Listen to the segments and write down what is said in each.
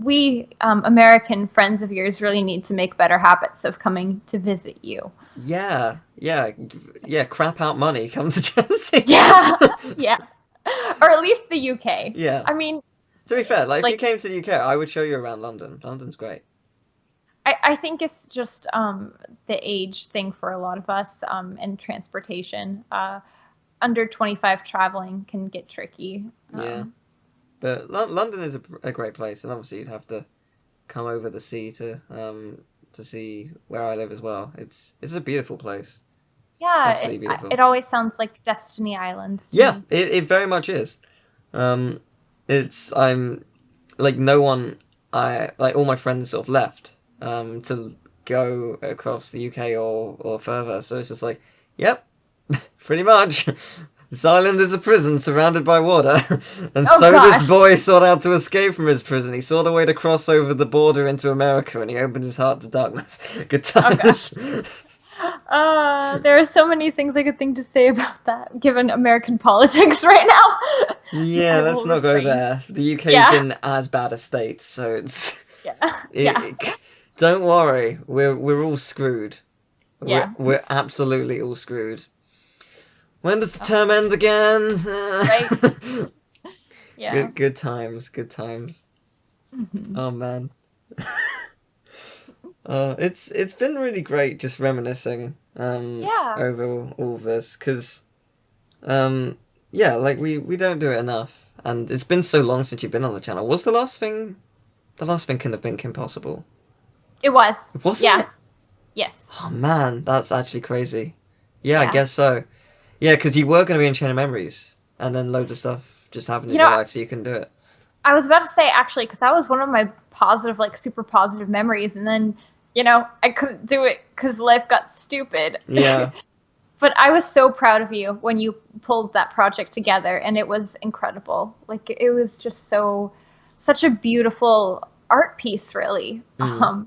we American friends of yours really need to make better habits of coming to visit you. Yeah, yeah, yeah. Crap out money. Come to Jersey. Yeah, yeah, or at least the UK. Yeah. I mean, To be fair, like if you like came to the UK, I would show you around London. London's great. I think it's just the age thing for a lot of us and transportation. Under 25 traveling can get tricky. Yeah, but London is a great place, and obviously you'd have to come over the sea to see where I live as well. It's a beautiful place. Yeah, Absolutely it beautiful. always sounds like Destiny Islands to Yeah, me. it very much is. Um, I'm like no one I like all my friends sort of left to go across the UK or further. So it's just like, yep, pretty much. This island is a prison surrounded by water, and Oh so this gosh. boy sought out to escape from his prison. He sought a way to cross over the border into America, and he opened his heart to darkness. Good Oh gosh. times. There are so many things I could think to say about that, given American politics right now. Yeah, I let's will not go refrain. there. The UK's Yeah, in as bad a state, so it's yeah, it, yeah, it- don't worry, we're all screwed. We're yeah. we're absolutely all screwed. When does the Oh, term end again? right? Yeah. Good times, good times. Hmm. Oh man. It's been really great just reminiscing Yeah. over all this because yeah, like we don't do it enough, and it's been so long since you've been on the channel. Was the last thing? The last thing can have been Kim Possible, It was. wasn't Yeah. it? Yes. Oh man, that's actually crazy. Yeah, I Yeah. guess so. Yeah, because you were going to be in Chain of Memories, and then loads of stuff just happened You in know, your life, so you can do it. I was about to say actually, because that was one of my positive, like super positive memories, and then I couldn't do it because life got stupid. Yeah. But I was so proud of you when you pulled that project together, and it was incredible. Like it was just such a beautiful art piece, really, Mm.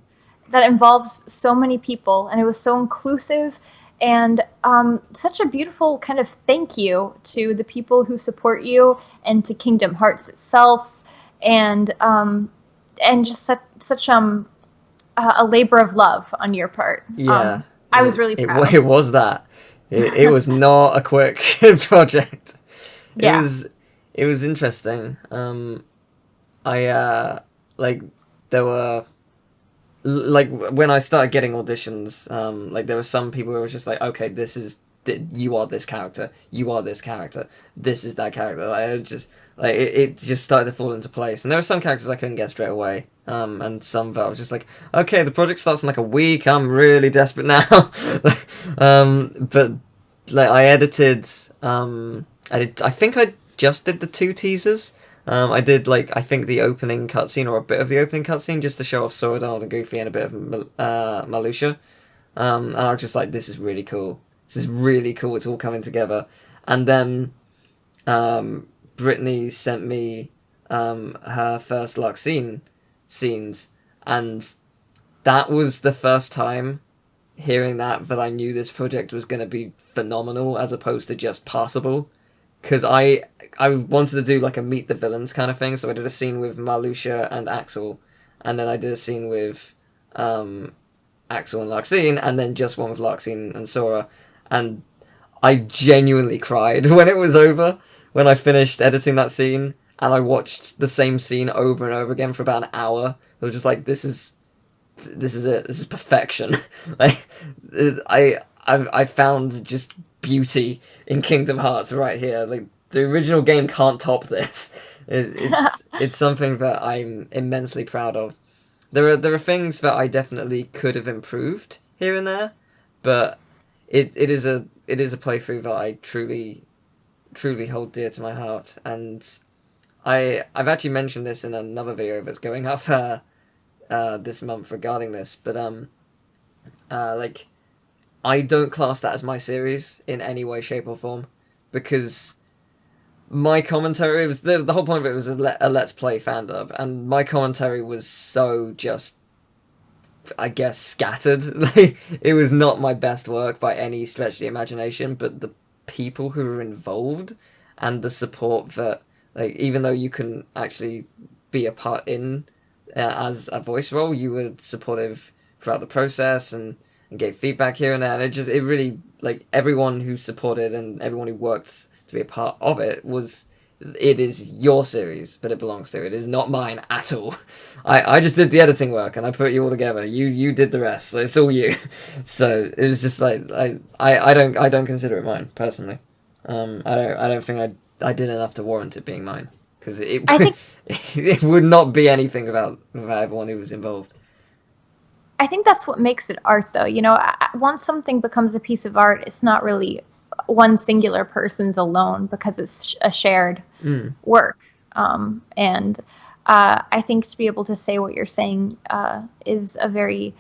that involves so many people, and it was so inclusive, and such a beautiful kind of thank you to the people who support you, and to Kingdom Hearts itself, and just such a labor of love on your part. Yeah. I was really proud. It was that. It was not a quick project. It Yeah. was it was interesting. I like there were like when I started getting auditions, like there were some people who were just like, okay, you are this character, you are this character, this is that character. Like it just it just started to fall into place, and there were some characters I couldn't get straight away, and some that I was just like, okay, the project starts in like a week, I'm really desperate now, but like I edited, I think I just did the two teasers. I did like I think the opening cutscene or a bit of the opening cutscene just to show off Sora, Donald, and Goofy and a bit of Malusha. And I was just like, this is really cool. This is really cool. It's all coming together. And then Brittany sent me her first Luxine scenes, and that was the first time hearing that I knew this project was going to be phenomenal as opposed to just passable. Because I wanted to do like a meet the villains kind of thing, so I did a scene with Marluxia and Axel, and then I did a scene with Axel and Larxene, and then just one with Larxene and Sora, and I genuinely cried when it was over, when I finished editing that scene, and I watched the same scene over and over again for about an hour. I was just like, this is it. This is perfection. Like, I found just beauty in Kingdom Hearts right here. Like the original game can't top this. It's something that I'm immensely proud of. There are things that I definitely could have improved here and there, but it is a playthrough that I truly hold dear to my heart, and I've actually mentioned this in another video that's going up this month regarding this, but like I don't class that as my series in any way, shape, or form, because my commentary was the whole point of it was a let's play fan dub, and my commentary was so just, I guess, scattered. Like, it was not my best work by any stretch of the imagination, but the people who were involved and the support that, like, even though you can actually be a part in as a voice role. You were supportive throughout the process and gave feedback here and there, and it really, like, everyone who supported and everyone who worked to be a part of it it is your series, but it belongs to. It is not mine at all. I just did the editing work and I put you all together. You did the rest. It's all you. So it was just like I don't consider it mine personally. I don't think I did enough to warrant it being mine, because I think it would not be anything without everyone who was involved. I think that's what makes it art, though. Once something becomes a piece of art, it's not really one singular person's alone, because it's a shared work. And I think to be able to say what you're saying is a very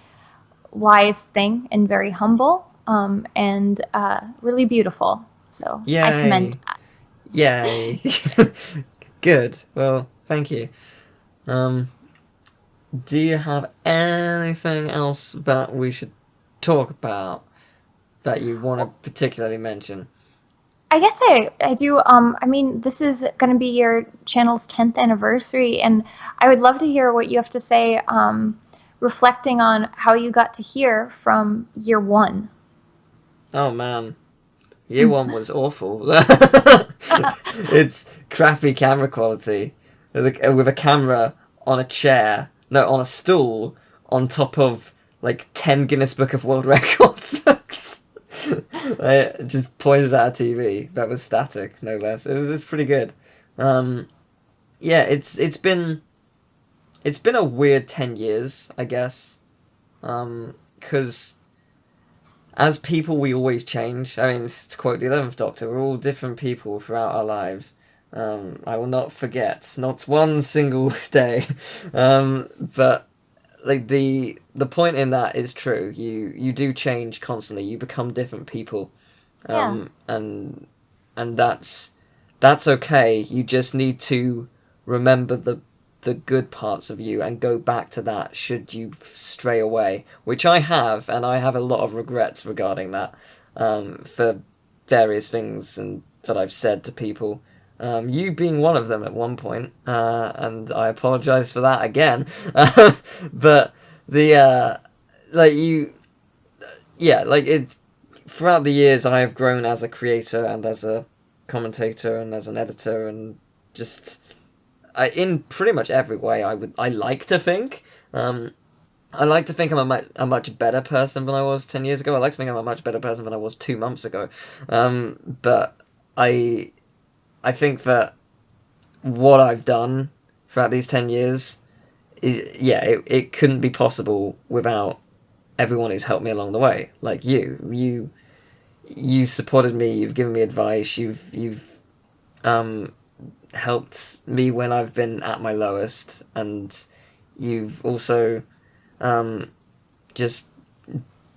wise thing and very humble, and really beautiful. So I commend Yay! that. Yay! Good. Well, thank you. Um, do you have anything else that we should talk about that you want to particularly mention? I guess I do. I mean, this is going to be your channel's 10th anniversary, and I would love to hear what you have to say, reflecting on how you got to hear from year one. Oh man, year one was awful. It's crappy camera quality with a camera on a chair, no, on a stool on top of like 10 Guinness Book of World Records books. I just pointed at a TV that was static, no less. It's pretty good. Um, yeah, it's been a weird 10 years, I guess. 'Cause as people, we always change. I mean, to quote the 11th Doctor, we're all different people throughout our lives. I will not forget, not one single day. But like the point in that is true. You do change constantly. You become different people, Yeah. and that's okay. You just need to remember the good parts of you and go back to that should you stray away, which I have, and I have a lot of regrets regarding that, for various things and that I've said to people. You being one of them at one point, and I apologize for that again. But the like you, yeah, like it. Throughout the years, I have grown as a creator and as a commentator and as an editor, and just in pretty much every way. I like to think. I like to think I'm a much better person than I was 10 years ago. I like to think I'm a much better person than I was 2 months ago. But I I think that what I've done throughout these 10 years, it couldn't be possible without everyone who's helped me along the way. Like you've supported me, you've given me advice, you've um, helped me when I've been at my lowest, and you've also um, just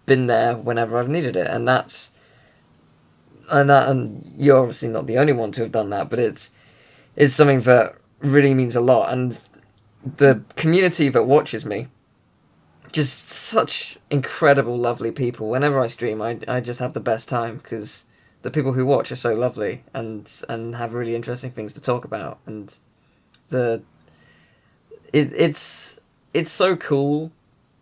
been there whenever I've needed it, and you're obviously not the only one to have done that, but it's something that really means a lot, and the community that watches me, just such incredible, lovely people. Whenever I stream, I just have the best time because the people who watch are so lovely and have really interesting things to talk about, and the it's so cool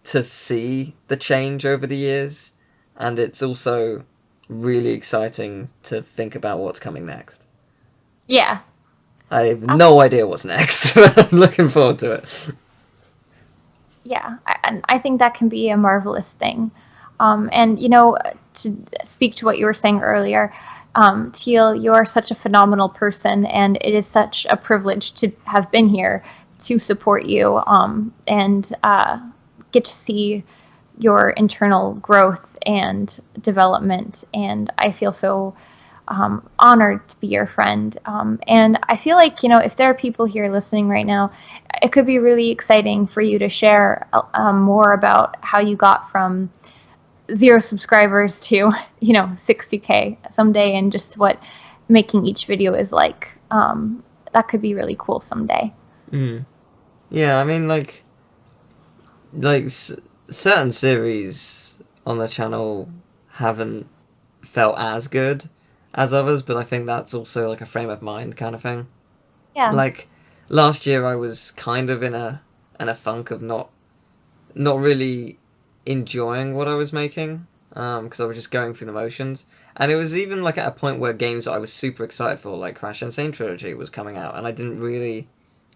to see the change over the years, and it's also really exciting to think about what's coming next. Yeah. I have no idea what's next, but I'm looking forward to it. Yeah, and I think that can be a marvelous thing. And to speak to what you were saying earlier, Teal, you are such a phenomenal person, and it is such a privilege to have been here to support you, and get to see your internal growth and development. And I feel so honored to be your friend. And I feel like, if there are people here listening right now, it could be really exciting for you to share more about how you got from 0 subscribers to, 60K someday, and just what making each video is like. That could be really cool someday. Mm. Yeah, I mean, like certain series on the channel haven't felt as good as others, but I think that's also like a frame of mind kind of thing. Yeah. Like last year, I was kind of in a in a funk of not really enjoying what I was making, because I was just going through the motions. And it was even like at a point where games that I was super excited for, like Crash Insane Trilogy, was coming out, and I didn't really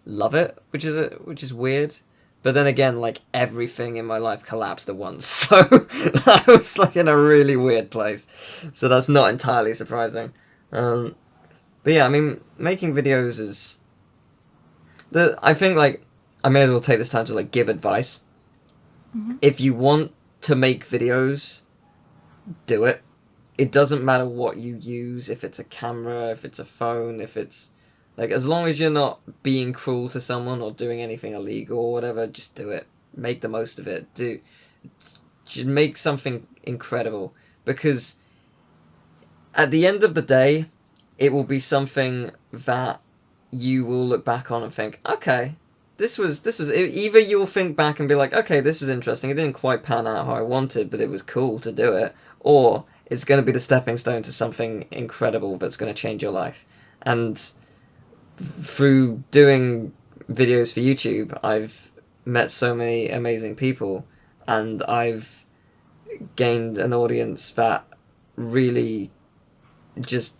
love it, which is weird. But then again, like everything in my life collapsed at once, so I was like in a really weird place. So that's not entirely surprising. But yeah, I mean, making videos is I think like I may as well take this time to like give advice. Mm-hmm. If you want to make videos, do it. It doesn't matter what you use, if it's a camera, if it's a phone, if it's like, as long as you're not being cruel to someone or doing anything illegal or whatever, just do it. Make the most of it. Just make something incredible, because at the end of the day, it will be something that you will look back on and think, okay, this was either you'll think back and be like, okay, this was interesting, it didn't quite pan out how I wanted, but it was cool to do it, or it's going to be the stepping stone to something incredible that's going to change your life. And through doing videos for YouTube, I've met so many amazing people, and I've gained an audience that really just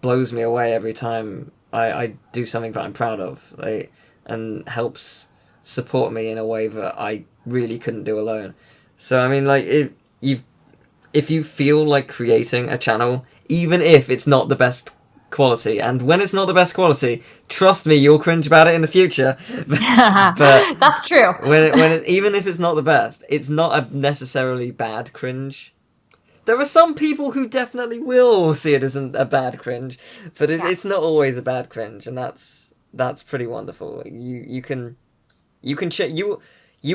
blows me away every time I do something that I'm proud of, like, and helps support me in a way that I really couldn't do alone. So I mean, like, if you feel like creating a channel, even if it's not the best quality, and when it's not the best quality, trust me, you'll cringe about it in the future. But that's true. Even if it's not the best, it's not a necessarily bad cringe. There are some people who definitely will see it as a bad cringe, but it's not always a bad cringe, and that's pretty wonderful. You can you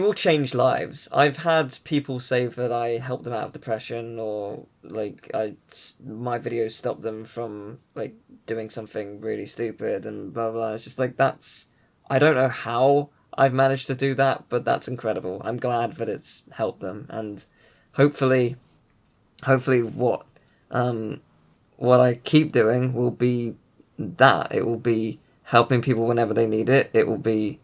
will change lives. I've had people say that I helped them out of depression, or like my videos stopped them from like doing something really stupid and blah blah. It's just like, I don't know how I've managed to do that, but that's incredible. I'm glad that it's helped them, and hopefully what I keep doing will be that. It will be helping people whenever they need it. It will be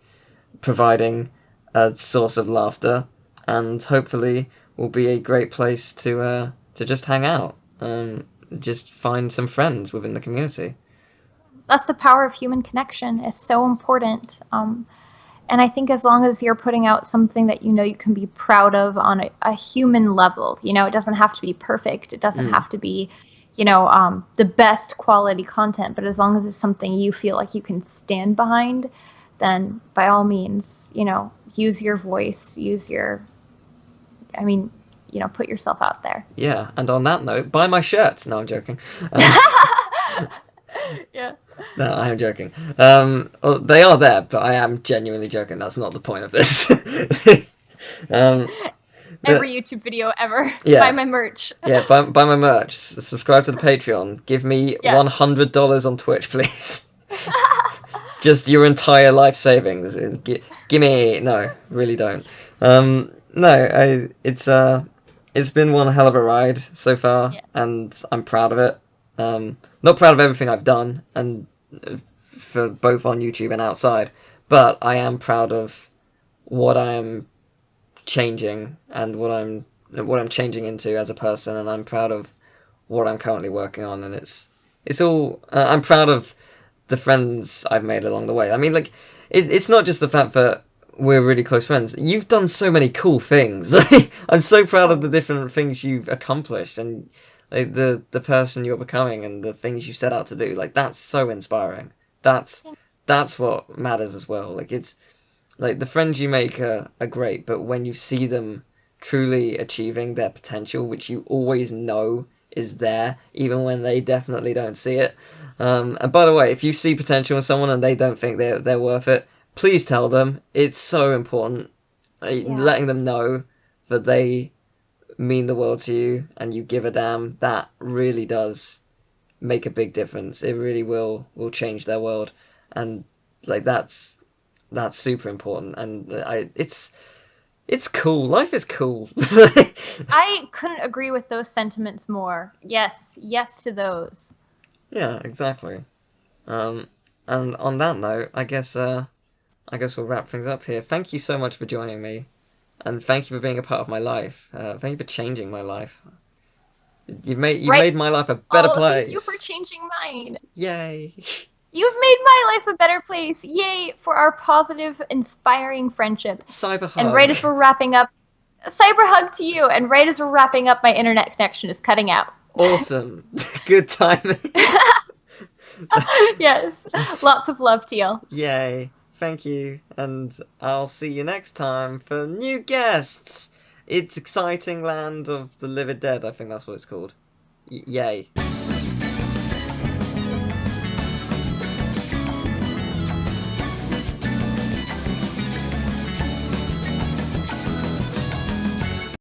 providing a source of laughter, and hopefully will be a great place to just hang out, just find some friends within the community. That's the power of human connection. It's so important. And I think as long as you're putting out something that you know you can be proud of on a human level, it doesn't have to be perfect. It doesn't have to be, the best quality content. But as long as it's something you feel like you can stand behind, then by all means, use your voice, put yourself out there. Yeah, and on that note, buy my shirts. No, I'm joking. Yeah. No, I am joking. Well, they are there, but I am genuinely joking. That's not the point of this. Every YouTube video ever. Yeah. Buy my merch. Yeah, buy my merch. Subscribe to the Patreon. Give me $100 on Twitch, please. Just your entire life savings. Give me... No, really don't. No, it's been one hell of a ride so far, and I'm proud of it. Not proud of everything I've done, and for both on YouTube and outside, but I am proud of what I am changing and what I'm changing into as a person, and I'm proud of what I'm currently working on, and it's all I'm proud of the friends I've made along the way. I mean, like, it's not just the fact that we're really close friends. You've done so many cool things. I'm so proud of the different things you've accomplished, and like the person you're becoming and the things you set out to do. Like, that's so inspiring. That's what matters as well. Like, it's like the friends you make are great, but when you see them truly achieving their potential, which you always know is there, even when they definitely don't see it. And by the way, if you see potential in someone and they don't think they're worth it, please tell them. It's so important. Letting them know that they mean the world to you and you give a damn, that really does make a big difference. It really will change their world, and like that's super important. And it's cool. Life is cool. I couldn't agree with those sentiments more. Yes to those. Yeah, exactly. And on that note, I guess I guess we'll wrap things up here. Thank you so much for joining me, and thank you for being a part of my life. Thank you for changing my life. You made my life a better Oh, place. thank you for changing mine. Yay! You've made my life a better place. Yay for our positive, inspiring friendship. Cyber hug. And right as we're wrapping up, a cyber hug to you. And right as we're wrapping up, my internet connection is cutting out. Awesome. Good timing. Yes. Lots of love, Teal. Yay. Thank you. And I'll see you next time for new guests. It's Exciting Land of the Living Dead, I think that's what it's called. Yay.